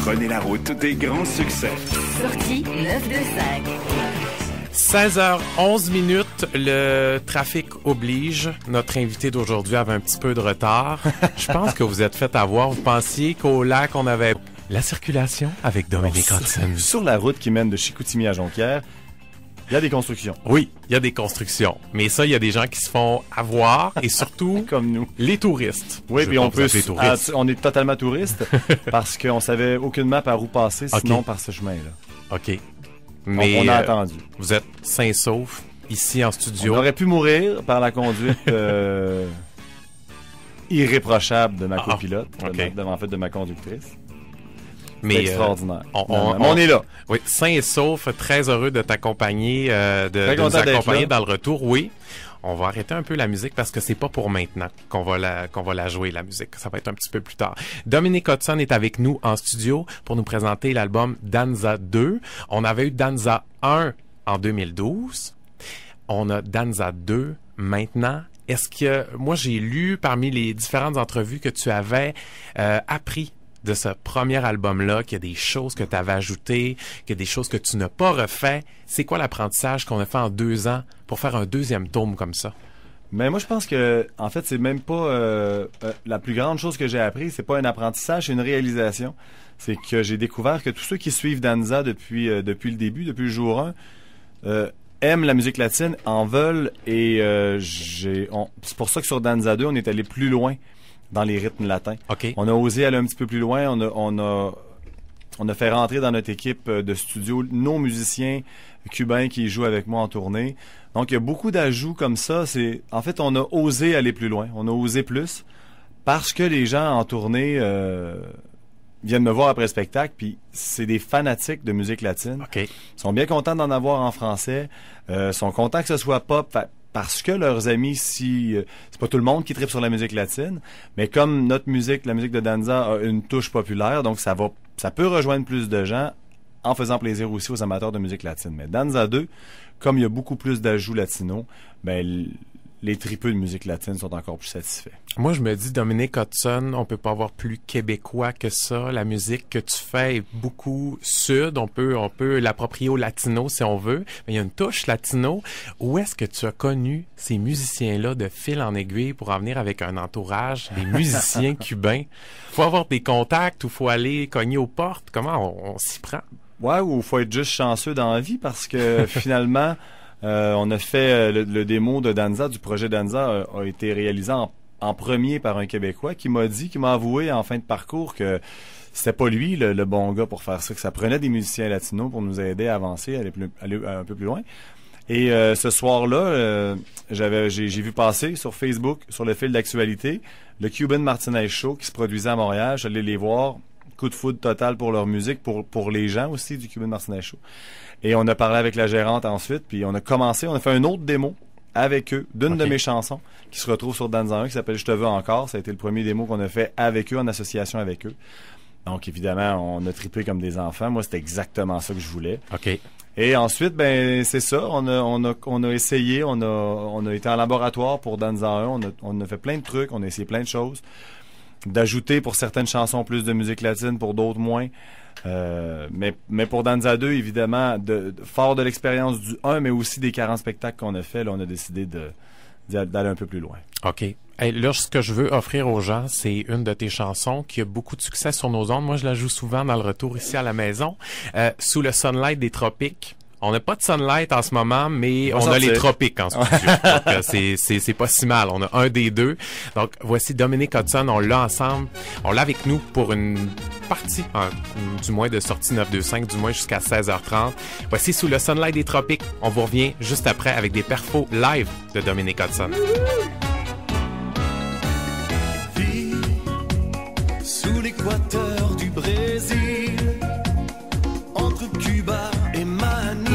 Prenez la route des grands succès. Sortie 925. 16h11 minutes, le trafic oblige. Notre invité d'aujourd'hui avait un petit peu de retard. Je pense que vous êtes fait avoir. Vous pensiez qu'au lac, on avait la circulation avec Dominique Hudson. Sur la route qui mène de Chicoutimi à Jonquière, il y a des constructions. Oui, il y a des constructions. Mais ça, il y a des gens qui se font avoir et surtout Comme nous. les touristes. Oui, puis on on est totalement touristes parce qu'on savait aucunement par où passer, sinon par ce chemin-là. OK. Mais on a attendu. Vous êtes sains et saufs ici en studio. On aurait pu mourir par la conduite irréprochable de ma copilote, de ma conductrice. Mais extraordinaire. On est là. Oui, sain et sauf, très heureux de t'accompagner, de nous accompagner dans le retour. Oui, on va arrêter un peu la musique parce que c'est pas pour maintenant qu'on va la jouer, la musique. Ça va être un petit peu plus tard. Dominique Hudson est avec nous en studio pour nous présenter l'album Danza 2. On avait eu Danza 1 en 2012. On a Danza 2 maintenant. Est-ce que, moi j'ai lu parmi les différentes entrevues que tu avais appris de ce premier album-là, qu'il y a des choses que tu avais ajoutées, qu'il y a des choses que tu n'as pas refait. C'est quoi l'apprentissage qu'on a fait en 2 ans pour faire un deuxième tome comme ça? Mais moi, je pense que, en fait, c'est même pas la plus grande chose que j'ai appris. C'est pas un apprentissage, c'est une réalisation. C'est que j'ai découvert que tous ceux qui suivent Danza depuis le début, depuis le jour 1, aiment la musique latine, en veulent, et c'est pour ça que sur Danza 2, on est allé plus loin dans les rythmes latins. Okay. On a osé aller un petit peu plus loin. On a fait rentrer dans notre équipe de studio nos musiciens cubains qui jouent avec moi en tournée. Donc, il y a beaucoup d'ajouts comme ça. En fait, on a osé aller plus loin. On a osé plus parce que les gens en tournée viennent me voir après le spectacle, puis c'est des fanatiques de musique latine. Okay. Ils sont bien contents d'en avoir en français. Sont contents que ce soit pop. Parce que leurs amis, c'est pas tout le monde qui tripe sur la musique latine, mais comme notre musique, la musique de Danza, a une touche populaire, donc ça peut rejoindre plus de gens en faisant plaisir aussi aux amateurs de musique latine. Mais Danza 2, comme il y a beaucoup plus d'ajouts latinos, ben les tripeux de musique latine sont encore plus satisfaits. Moi, je me dis, Dominique Hudson, on peut pas avoir plus québécois que ça. La musique que tu fais est beaucoup sud. On peut l'approprier au latino si on veut. Mais il y a une touche latino. Où est-ce que tu as connu ces musiciens-là de fil en aiguille pour en venir avec un entourage, des musiciens cubains? Faut avoir des contacts ou faut aller cogner aux portes? Comment on s'y prend? Ouais, ou faut être juste chanceux dans la vie parce que finalement, on a fait le démo de Danza, du projet Danza a été réalisé en premier par un Québécois qui m'a avoué en fin de parcours que c'était pas lui le bon gars pour faire ça, que ça prenait des musiciens latinos pour nous aider à avancer, aller un peu plus loin. Et ce soir-là, j'ai vu passer sur Facebook, sur le fil d'actualité, le Cuban Martinez Show qui se produisait à Montréal. J'allais les voir. Coup de foudre total pour leur musique, pour les gens aussi du Cuban Martinez Show. Et on a parlé avec la gérante ensuite, puis on a fait un autre démo avec eux, d'une de mes chansons, qui se retrouve sur Danza 1, qui s'appelle « Je te veux encore ». Ça a été le premier démo qu'on a fait avec eux, en association avec eux. Donc, évidemment, on a trippé comme des enfants. Moi, c'était exactement ça que je voulais. OK. Et ensuite, ben c'est ça, on a essayé, on a été en laboratoire pour Danza 1, on a fait plein de trucs, on a essayé plein de choses. D'ajouter pour certaines chansons plus de musique latine, pour d'autres moins. Mais pour Danza 2, évidemment, fort de l'expérience du 1, mais aussi des 40 spectacles qu'on a fait, là, on a décidé d'aller un peu plus loin. OK. Hey, là, ce que je veux offrir aux gens, c'est une de tes chansons qui a beaucoup de succès sur nos ondes. Moi, je la joue souvent dans le retour ici à la maison. Sous le sunlight des tropiques. On n'a pas de sunlight en ce moment, mais on a les tropiques en studio. Donc, c'est pas si mal. On a un des deux. Donc, voici Dominique Hudson. On l'a ensemble. On l'a avec nous pour une partie, du moins de sortie 925, du moins jusqu'à 16h30. Voici Sous le sunlight des tropiques. On vous revient juste après avec des perfos live de Dominique Hudson. Vie sous l'équateur du Brésil, entre Cuba et Manille.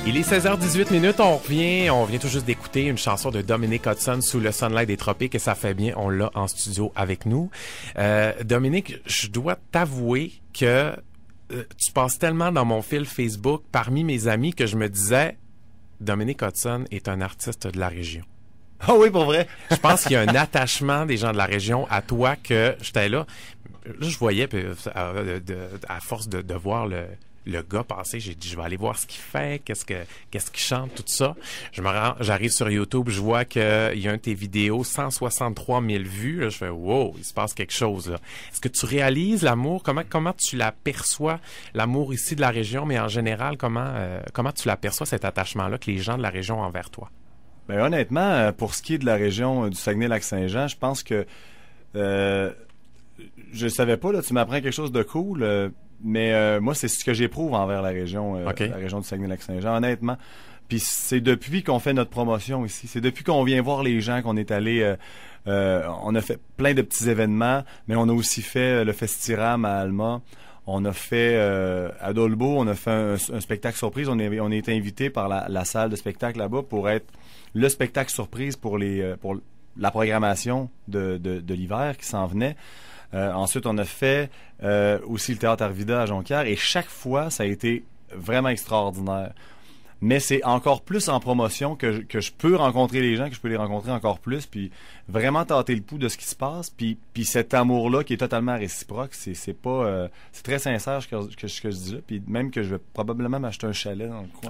Il est 16h18, on vient tout juste d'écouter une chanson de Dominique Hudson, Sous le sunlight des tropiques, et ça fait bien, on l'a en studio avec nous. Dominique, je dois t'avouer que tu passes tellement dans mon fil Facebook parmi mes amis que je me disais, Dominique Hudson est un artiste de la région. Ah oui, pour vrai? Je pense qu'il y a un attachement des gens de la région à toi que j'étais là. Là, je voyais, puis, à force de voir le gars passer, j'ai dit, je vais aller voir ce qu'il fait, qu'est-ce qu'il chante, tout ça. J'arrive sur YouTube, je vois qu'il y a un de tes vidéos, 163 000 vues. Là, je fais, wow, il se passe quelque chose, là. Est-ce que tu réalises l'amour? Comment tu l'aperçois, l'amour ici de la région, mais en général, comment tu l'aperçois, cet attachement-là que les gens de la région ont envers toi? Ben, honnêtement, pour ce qui est de la région du Saguenay-Lac-Saint-Jean, je pense que, je savais pas, là, tu m'apprends quelque chose de cool, mais moi, c'est ce que j'éprouve envers la région du Saguenay-Lac-Saint-Jean, honnêtement. Puis c'est depuis qu'on fait notre promotion ici. C'est depuis qu'on vient voir les gens qu'on est allé. On a fait plein de petits événements, mais on a aussi fait le Festiram à Alma. On a fait à Dolbeau, on a fait un spectacle surprise. On a été invité par la salle de spectacle là-bas pour être le spectacle surprise pour la programmation de l'hiver qui s'en venait. Ensuite, on a fait aussi le Théâtre Arvida à Jonquière et chaque fois, ça a été vraiment extraordinaire. Mais c'est encore plus en promotion que je peux rencontrer les gens, que je peux les rencontrer encore plus, puis vraiment tâter le pouls de ce qui se passe, puis cet amour-là qui est totalement réciproque, c'est pas c'est très sincère ce que je dis là, puis même que je vais probablement m'acheter un chalet dans le coin.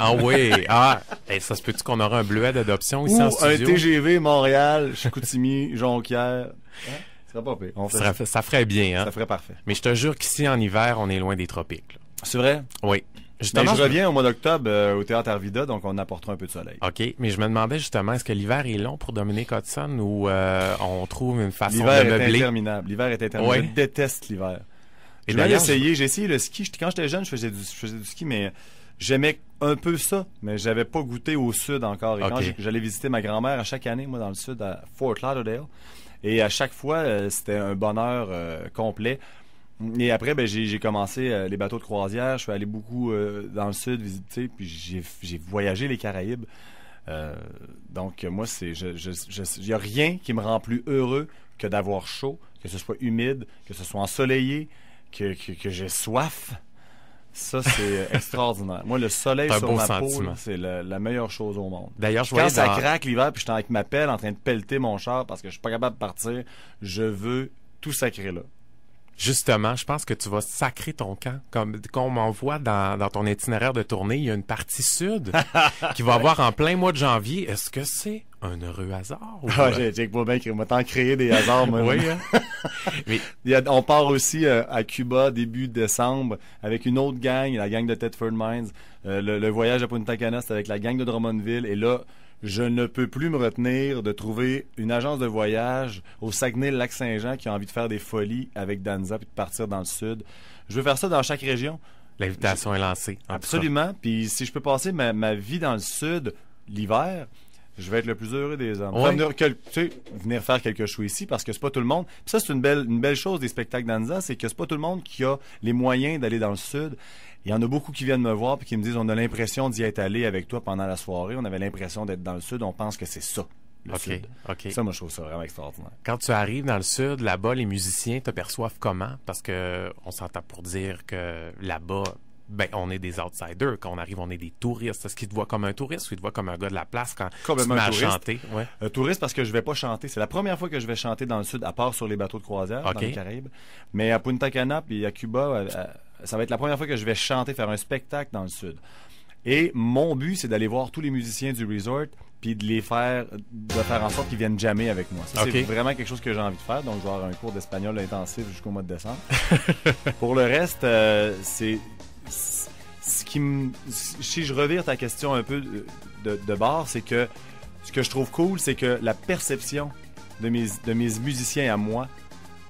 Ah oui, ça se peut-tu qu'on aura un bleuet d'adoption ici en studio? Un TGV Montréal, Chicoutimi, Jonquière. Hein? Ça serait pas pire. Ça ferait bien, hein? Ça ferait parfait. Mais je te jure qu'ici, en hiver, on est loin des tropiques, là. C'est vrai? Oui. Justement, je reviens au mois d'octobre au Théâtre Arvida, donc on apportera un peu de soleil. OK, mais je me demandais justement, est-ce que l'hiver est long pour Dominique Hudson ou on trouve une façon de meubler? L'hiver est interminable. Ouais. Je déteste l'hiver. J'ai essayé le ski. Quand j'étais jeune, je faisais du ski, mais j'aimais un peu ça, mais j'avais pas goûté au sud encore. Et quand j'allais visiter ma grand-mère à chaque année, moi, dans le sud, à Fort Lauderdale, et à chaque fois, c'était un bonheur complet. Et après, j'ai commencé les bateaux de croisière. Je suis allé beaucoup dans le sud visiter, puis j'ai voyagé les Caraïbes. Donc, moi, il n'y a rien qui me rend plus heureux que d'avoir chaud, que ce soit humide, que ce soit ensoleillé, que j'ai soif. Ça, c'est extraordinaire. Moi, le soleil sur ma peau, c'est la meilleure chose au monde. D'ailleurs, quand ça craque l'hiver, puis je suis avec ma pelle en train de pelleter mon char parce que je suis pas capable de partir, je veux tout sacrer là. Justement, je pense que tu vas sacrer ton camp. Comme on m'envoie dans ton itinéraire de tournée, il y a une partie sud qui va avoir en plein mois de janvier. Est-ce que c'est un heureux hasard? Ou... j'ai pas bien qu'il m'a tant créé des hasards, moi. Oui, hein? Mais... on part aussi à Cuba début décembre avec une autre gang, la gang de Thetford Mines. Le voyage à Punta Cana, c'est avec la gang de Drummondville. Et là, je ne peux plus me retenir de trouver une agence de voyage au Saguenay-Lac-Saint-Jean qui a envie de faire des folies avec Danza puis de partir dans le sud. Je veux faire ça dans chaque région. L'invitation est lancée. Absolument. Puis si je peux passer ma vie dans le sud l'hiver, je vais être le plus heureux des hommes. Ouais. Venir faire quelque chose ici parce que c'est pas tout le monde. Puis ça, c'est une belle chose des spectacles Danza, c'est que c'est pas tout le monde qui a les moyens d'aller dans le sud. Il y en a beaucoup qui viennent me voir et qui me disent on a l'impression d'y être allé avec toi pendant la soirée. On avait l'impression d'être dans le sud. On pense que c'est ça, le sud. OK. Ça, moi, je trouve ça vraiment extraordinaire. Quand tu arrives dans le sud, là-bas, les musiciens te perçoivent comment? Parce que on s'entend pour dire que là-bas, on est des outsiders. Quand on arrive, on est des touristes. Est-ce qu'ils te voient comme un touriste ou ils te voient comme un gars de la place quand tu te mets à chanter? Ouais. Touriste parce que je vais pas chanter. C'est la première fois que je vais chanter dans le sud, à part sur les bateaux de croisière dans les Caraïbes. Mais à Punta Cana puis à Cuba, ça va être la première fois que je vais chanter, faire un spectacle dans le sud. Et mon but, c'est d'aller voir tous les musiciens du resort puis de faire en sorte qu'ils viennent jammer avec moi. Ça, c'est vraiment quelque chose que j'ai envie de faire. Donc, je vais avoir un cours d'espagnol intensif jusqu'au mois de décembre. Pour le reste, c'est... Si je revire ta question un peu de bord, c'est que ce que je trouve cool, c'est que la perception de mes musiciens à moi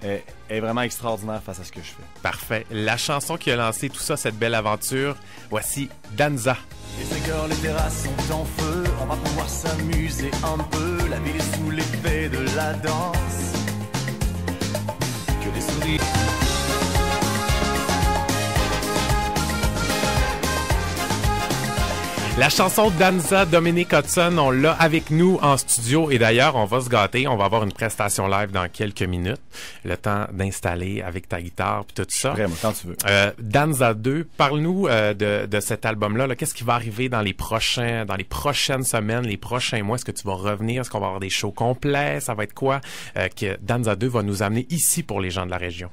est vraiment extraordinaire face à ce que je fais. Parfait. La chanson qui a lancé tout ça, cette belle aventure, voici Danza. Les écoles, les terrasses sont en feu, on va pouvoir s'amuser un peu, la ville est sous l'effet de la danse. Que des sourires. La chanson Danza, Dominic Hudson, on l'a avec nous en studio et d'ailleurs, on va se gâter. On va avoir une prestation live dans quelques minutes. Le temps d'installer avec ta guitare puis tout ça. Vraiment, quand tu veux. Danza 2, parle-nous de cet album-là. Là. Qu'est-ce qui va arriver dans les prochaines semaines, les prochains mois? Est-ce que tu vas revenir? Est-ce qu'on va avoir des shows complets? Ça va être quoi que Danza 2 va nous amener ici pour les gens de la région?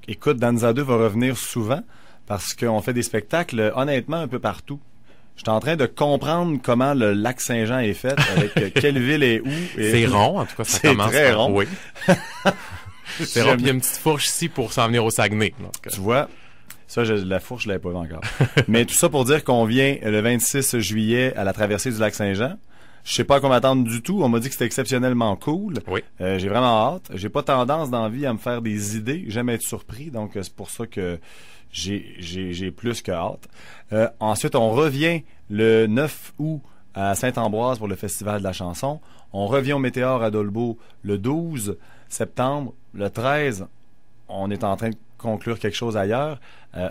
Écoute, Danza 2 va revenir souvent parce qu'on fait des spectacles, honnêtement, un peu partout. Je suis en train de comprendre comment le lac Saint-Jean est fait, avec quelle ville est où. C'est rond, en tout cas, ça commence. C'est très rond. Oui. C'est rond, puis il y a une petite fourche ici pour s'en venir au Saguenay. Donc. Tu vois, ça, la fourche, je l'avais pas vu encore. Mais tout ça pour dire qu'on vient le 26 juillet à la traversée du lac Saint-Jean. Je sais pas à quoi m'attendre du tout. On m'a dit que c'était exceptionnellement cool. Oui. J'ai vraiment hâte. J'ai pas tendance dans la vie à me faire des idées. J'aime être surpris, donc c'est pour ça que j'ai plus que hâte. Ensuite, on revient le 9 août à Saint-Ambroise pour le Festival de la chanson. On revient au Météore à Dolbeau le 12 septembre. Le 13, on est en train de conclure quelque chose ailleurs,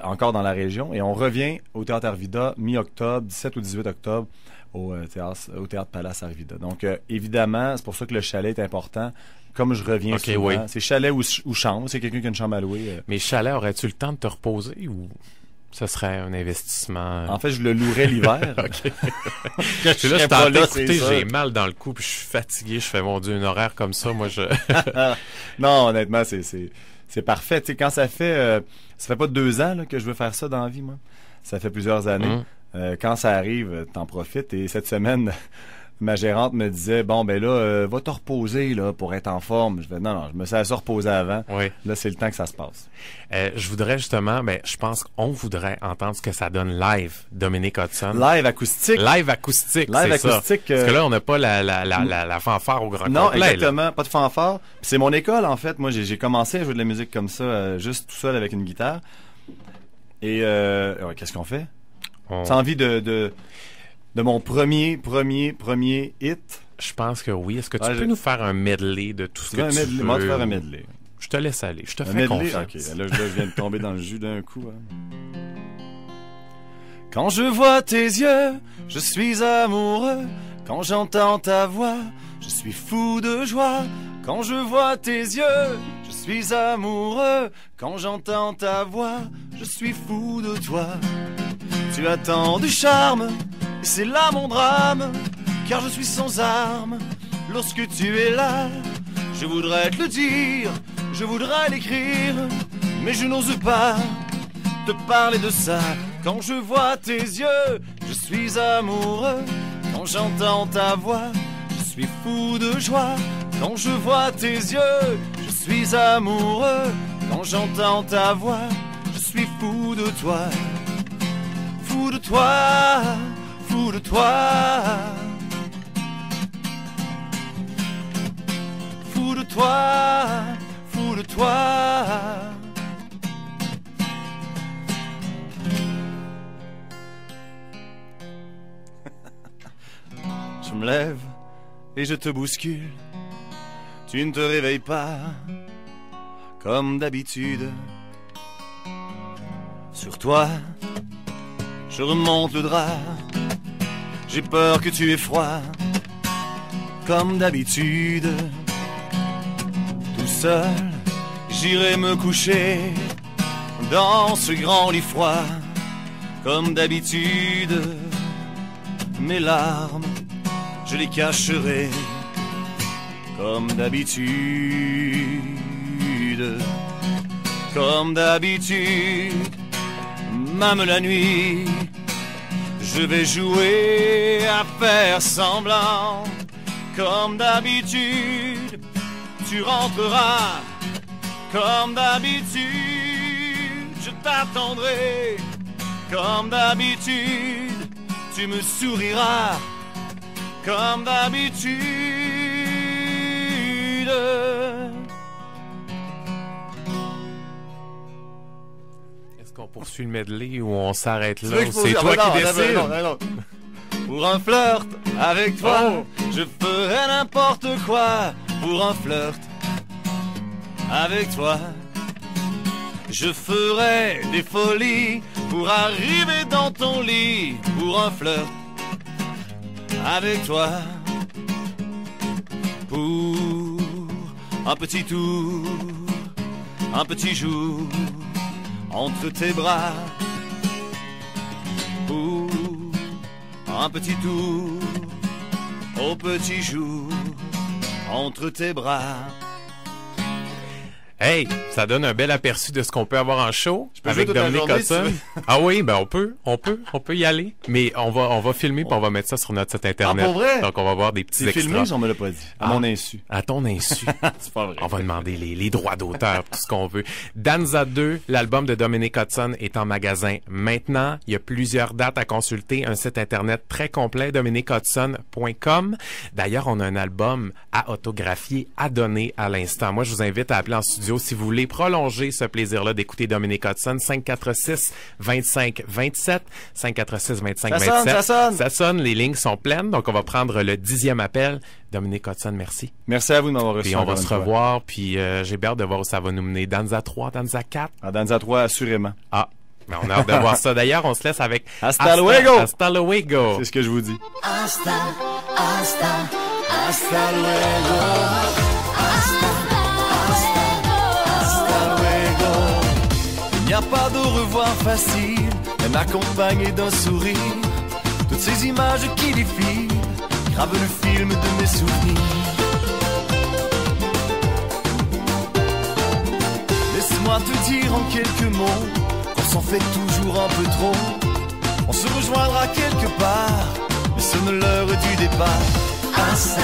encore dans la région. Et on revient au Théâtre Arvida mi-octobre, 17 ou 18 octobre, au Théâtre Palace Arvida. Donc, évidemment, c'est pour ça que le chalet est important. Comme je reviens souvent, oui. C'est chalet ou chambre. C'est quelqu'un qui a une chambre à louer. Mais chalet, aurais-tu le temps de te reposer ou ce serait un investissement? En fait, je le louerais l'hiver. OK. Là, je t'entends écouter, j'ai mal dans le cou, puis je suis fatigué. Je fais, mon Dieu, un horaire comme ça, moi, je... Non, honnêtement, c'est parfait. Tu sais, quand ça fait pas 2 ans là, que je veux faire ça dans la vie, moi. Ça fait plusieurs années. Quand ça arrive, t'en profites. Et cette semaine, ma gérante me disait, bon, ben là, va te reposer là pour être en forme. Je vais, non, je me suis reposé avant. Oui. Là, c'est le temps que ça se passe. Je voudrais justement, je pense qu'on voudrait entendre ce que ça donne live, Dominic Hudson. Live acoustique. Live acoustique, c'est ça. Parce que là, on n'a pas la fanfare au grand non, complet. Exactement, là. Pas de fanfare. Puis c'est mon école, en fait. Moi, j'ai commencé à jouer de la musique comme ça, juste tout seul avec une guitare. Et qu'est-ce qu'on fait? T'as envie de mon premier hit? Je pense que oui. Est-ce que tu peux nous faire un medley de tout ce que tu veux? Moi, tu faire un medley. Je te laisse aller. Je te fais medley? confiance. OK. Là, je viens de tomber dans le jus d'un coup. Hein. Quand je vois tes yeux, je suis amoureux. Quand j'entends ta voix, je suis fou de joie. Quand je vois tes yeux, je suis amoureux. Quand j'entends ta voix, je suis fou de toi. Tu as tant de charme, et c'est là mon drame, car je suis sans armes lorsque tu es là. Je voudrais te le dire, je voudrais l'écrire, mais je n'ose pas te parler de ça. Quand je vois tes yeux, je suis amoureux. Quand j'entends ta voix, je suis fou de joie. Quand je vois tes yeux, je suis amoureux. Quand j'entends ta voix, je suis fou de toi. Fou de toi, fou de toi. Fou de toi, fou de toi. Je me lève et je te bouscule. Tu ne te réveilles pas comme d'habitude. Sur toi, je remonte le drap. J'ai peur que tu aies froid comme d'habitude. Tout seul, j'irai me coucher dans ce grand lit froid comme d'habitude. Mes larmes, je les cacherai comme d'habitude. Comme d'habitude, même la nuit, je vais jouer à faire semblant. Comme d'habitude, tu rentreras. Comme d'habitude, je t'attendrai. Comme d'habitude, tu me souriras. Comme d'habitude. Est-ce qu'on poursuit le medley ou on s'arrête là? C'est toi qui décides. Non. Pour un flirt avec toi, je ferai n'importe quoi. Pour un flirt avec toi, je ferai des folies pour arriver dans ton lit. Pour un flirt avec toi pour un petit tour, un petit jour entre tes bras, pour un petit tour au petit jour entre tes bras. Hey, ça donne un bel aperçu de ce qu'on peut avoir en show avec toute la Dominique journée, Hudson. Ah oui, ben on peut y aller. Mais on va filmer puis on va mettre ça sur notre site internet. Ah, pour vrai? Donc on va voir des petits C'est extras. filmé, on me l'a pas dit. À mon insu. À ton insu. C'est pas vrai. On va demander les droits d'auteur, tout ce qu'on veut. Danza 2, l'album de Dominique Hudson est en magasin maintenant. Il y a plusieurs dates à consulter, un site internet très complet, dominiquehudson.com. D'ailleurs, on a un album à autographier, à donner à l'instant. Moi, je vous invite à appeler en studio si vous voulez prolonger ce plaisir-là d'écouter Dominique Hudson. 546-25-27. 546-25-27. Ça sonne, les lignes sont pleines, donc on va prendre le 10e appel. Dominique Hudson, merci. Merci à vous de m'avoir reçu. Puis on va se revoir, puis j'ai hâte de voir où ça va nous mener. Danza 3, Danza 4? À Danza 3, assurément. Ah, ben on a hâte de voir ça. D'ailleurs, on se laisse avec Hasta luego! Hasta luego! C'est ce que je vous dis. Hasta luego. Hasta luego. Il n'y a pas de revoir facile, même accompagné d'un sourire. Toutes ces images qui défilent gravent le film de mes souvenirs. Laisse-moi te dire en quelques mots qu'on s'en fait toujours un peu trop. On se rejoindra quelque part, mais sonne l'heure du départ. Hasta